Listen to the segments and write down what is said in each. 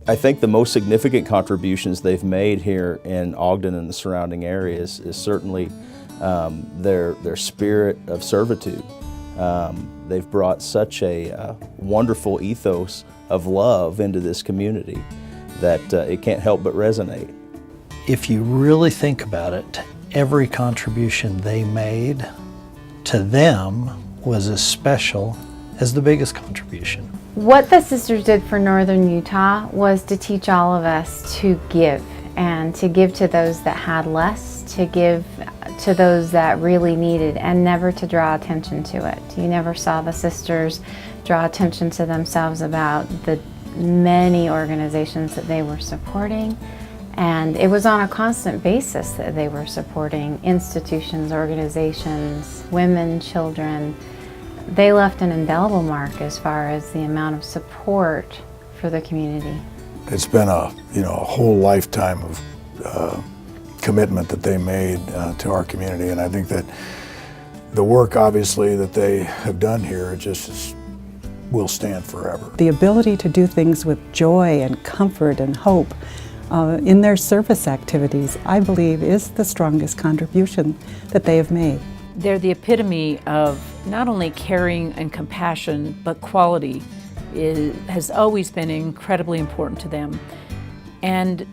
I think the most significant contributions they've made here in Ogden and the surrounding areas is certainly their spirit of servitude. They've brought such a wonderful ethos of love into this community that it can't help but resonate. If you really think about it, every contribution they made to them was as special as the biggest contribution. What the sisters did for Northern Utah was to teach all of us to give, and to give to those that had less, to give to those that really needed, and never to draw attention to it. You never saw the sisters draw attention to themselves about the many organizations that they were supporting, and it was on a constant basis that they were supporting institutions, organizations, women, children. They left an indelible mark as far as the amount of support for the community. It's been a whole lifetime of commitment that they made to our community, and I think that the work obviously that they have done here will stand forever. The ability to do things with joy and comfort and hope in their service activities, I believe, is the strongest contribution that they have made. They're the epitome of not only caring and compassion, but quality has always been incredibly important to them. And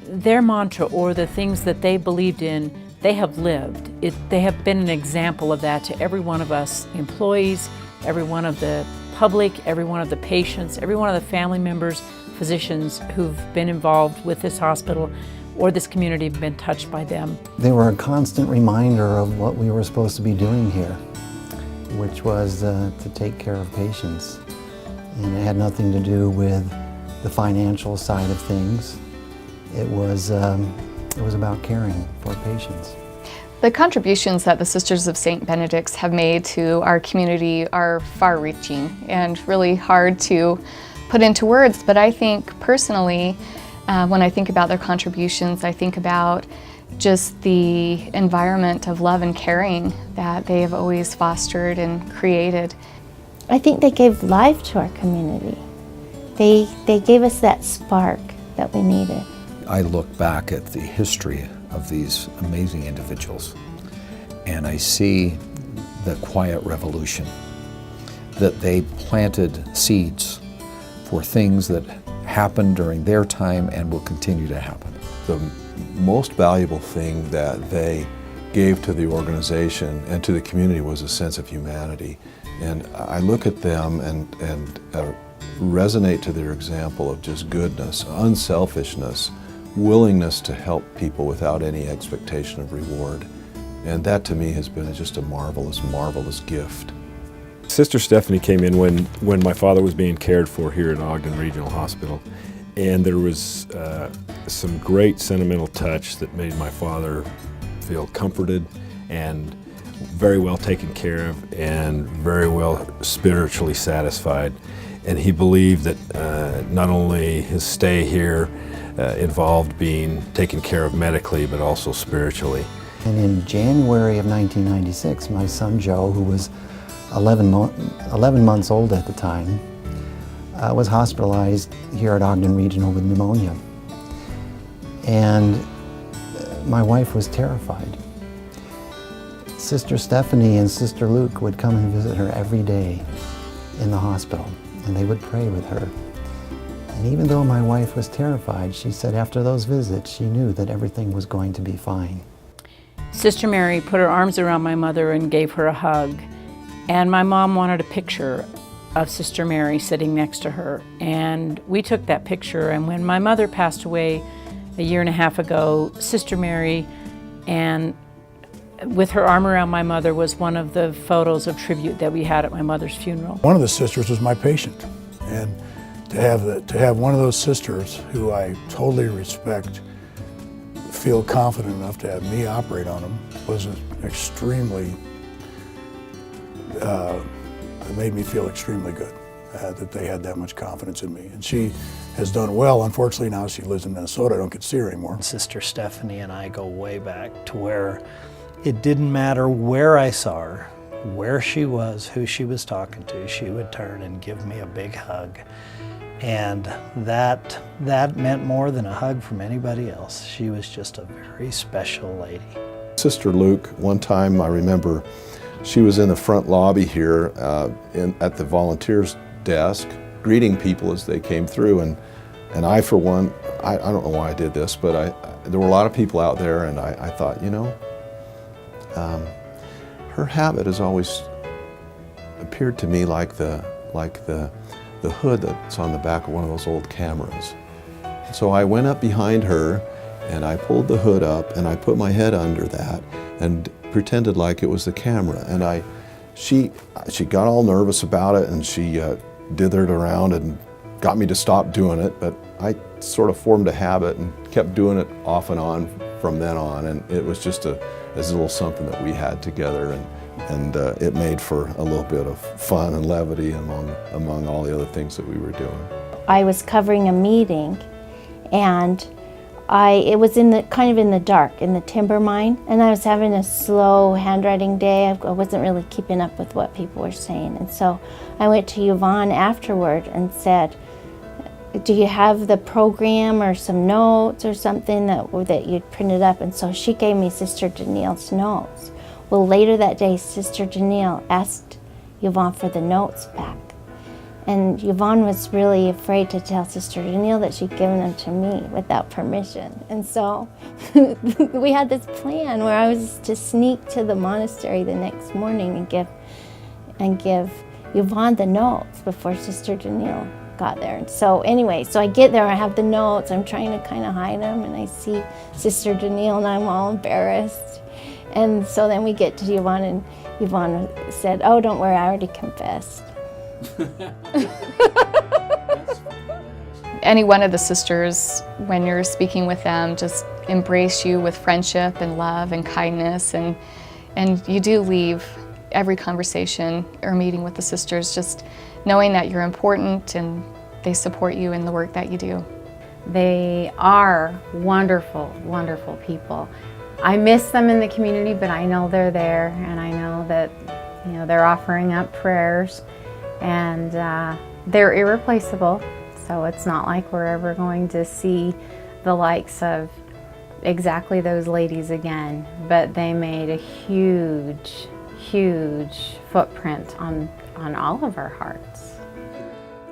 their mantra, or the things that they believed in, they have lived. They have been an example of that to every one of us employees, every one of the public, every one of the patients, every one of the family members, physicians who've been involved with this hospital or this community have been touched by them. They were a constant reminder of what we were supposed to be doing here, which was to take care of patients. And it had nothing to do with the financial side of things. It was about caring for patients. The contributions that the Sisters of St. Benedict's have made to our community are far-reaching and really hard to put into words, but I think personally, when I think about their contributions, I think about just the environment of love and caring that they have always fostered and created. I think they gave life to our community. They gave us that spark that we needed. I look back at the history of these amazing individuals, and I see the quiet revolution, that they planted seeds for things that happened during their time and will continue to happen. The most valuable thing that they gave to the organization and to the community was a sense of humanity. And I look at them and resonate to their example of just goodness, unselfishness, willingness to help people without any expectation of reward. And that to me has been just a marvelous, marvelous gift. Sister Stephanie came in when my father was being cared for here at Ogden Regional Hospital, and there was some great sentimental touch that made my father feel comforted and very well taken care of and very well spiritually satisfied. And he believed that not only his stay here involved being taken care of medically, but also spiritually. And in January of 1996, my son Joe, who was 11 months old at the time, was hospitalized here at Ogden Regional with pneumonia. And my wife was terrified. Sister Stephanie and Sister Luke would come and visit her every day in the hospital, and they would pray with her. And even though my wife was terrified, she said after those visits, she knew that everything was going to be fine. Sister Mary put her arms around my mother and gave her a hug. And my mom wanted a picture of Sister Mary sitting next to her. And we took that picture, and when my mother passed away a year and a half ago, Sister Mary, and with her arm around my mother, was one of the photos of tribute that we had at my mother's funeral. One of the sisters was my patient, and to have one of those sisters who I totally respect feel confident enough to have me operate on them was extremely, it made me feel extremely good that they had that much confidence in me. And she has done well. Unfortunately, now she lives in Minnesota. I don't get to see her anymore. Sister Stephanie and I go way back to where it didn't matter where I saw her, where she was, who she was talking to, she would turn and give me a big hug. And that meant more than a hug from anybody else. She was just a very special lady. Sister Luke, one time I remember she was in the front lobby here at the volunteers desk, greeting people as they came through. And I, for one, I don't know why I did this, but there were a lot of people out there, and I thought, you know, her habit has always appeared to me like the hood that's on the back of one of those old cameras. So I went up behind her and I pulled the hood up and I put my head under that and pretended like it was the camera. And she got all nervous about it, and she dithered around and got me to stop doing it, but I sort of formed a habit and kept doing it off and on from then on, and it was just a little something that we had together, and it made for a little bit of fun and levity among all the other things that we were doing. I was covering a meeting, and it was kind of in the dark in the timber mine, and I was having a slow handwriting day. I wasn't really keeping up with what people were saying, and so I went to Yvonne afterward and said, do you have the program or some notes or something that you'd printed up? And so she gave me Sister Danielle's notes. Well, later that day, Sister Danielle asked Yvonne for the notes back. And Yvonne was really afraid to tell Sister Danielle that she'd given them to me without permission. And so we had this plan where I was to sneak to the monastery the next morning and give Yvonne the notes before Sister Danielle got there. And so anyway, so I get there, I have the notes, I'm trying to kind of hide them, and I see Sister Danielle and I'm all embarrassed. And so then we get to Yvonne, and Yvonne said, oh, don't worry, I already confessed. Any one of the sisters, when you're speaking with them, just embrace you with friendship and love and kindness, and you do leave every conversation or meeting with the sisters just knowing that you're important and they support you in the work that you do. They are wonderful, wonderful people. I miss them in the community, but I know they're there, and I know that they're offering up prayers, and they're irreplaceable. So it's not like we're ever going to see the likes of exactly those ladies again, but they made a huge, huge footprint on all of our hearts.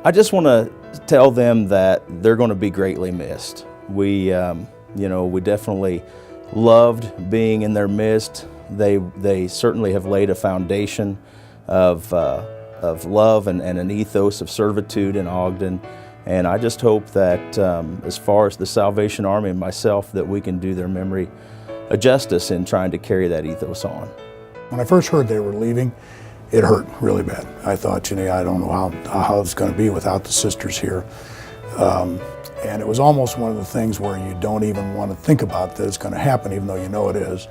I just want to tell them that they're going to be greatly missed. We definitely loved being in their midst. They certainly have laid a foundation of love and an ethos of servitude in Ogden. And I just hope that as far as the Salvation Army and myself, that we can do their memory a justice in trying to carry that ethos on. When I first heard they were leaving, it hurt really bad. I thought, I don't know how it's going to be without the sisters here. And it was almost one of the things where you don't even want to think about that it's going to happen, even though you know it is.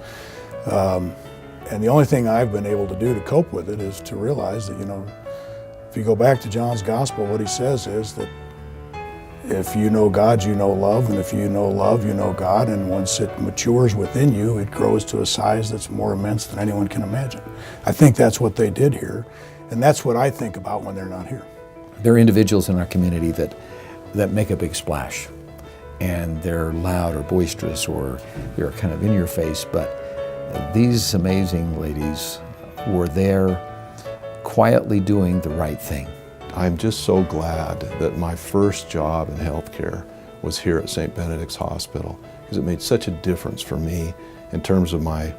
And the only thing I've been able to do to cope with it is to realize that, if you go back to John's Gospel, what he says is that if you know God, you know love, and if you know love, you know God, and once it matures within you, it grows to a size that's more immense than anyone can imagine. I think that's what they did here, and that's what I think about when they're not here. There are individuals in our community that make a big splash, and they're loud or boisterous or they're kind of in your face, but these amazing ladies were there quietly doing the right thing. I'm just so glad that my first job in healthcare was here at St. Benedict's Hospital, because it made such a difference for me in terms of my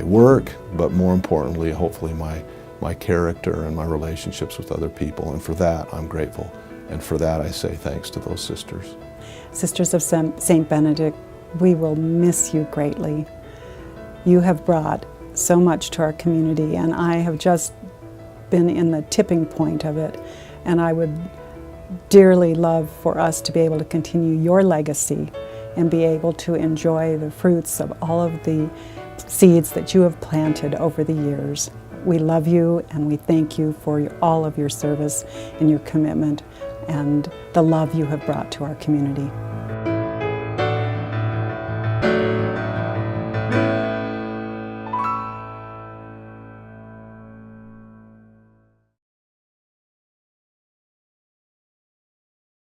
work, but more importantly, hopefully my character and my relationships with other people. And for that, I'm grateful. And for that, I say thanks to those sisters. Sisters of St. Benedict, we will miss you greatly. You have brought so much to our community, and I have just been in the tipping point of it, and I would dearly love for us to be able to continue your legacy and be able to enjoy the fruits of all of the seeds that you have planted over the years. We love you, and we thank you for all of your service and your commitment and the love you have brought to our community.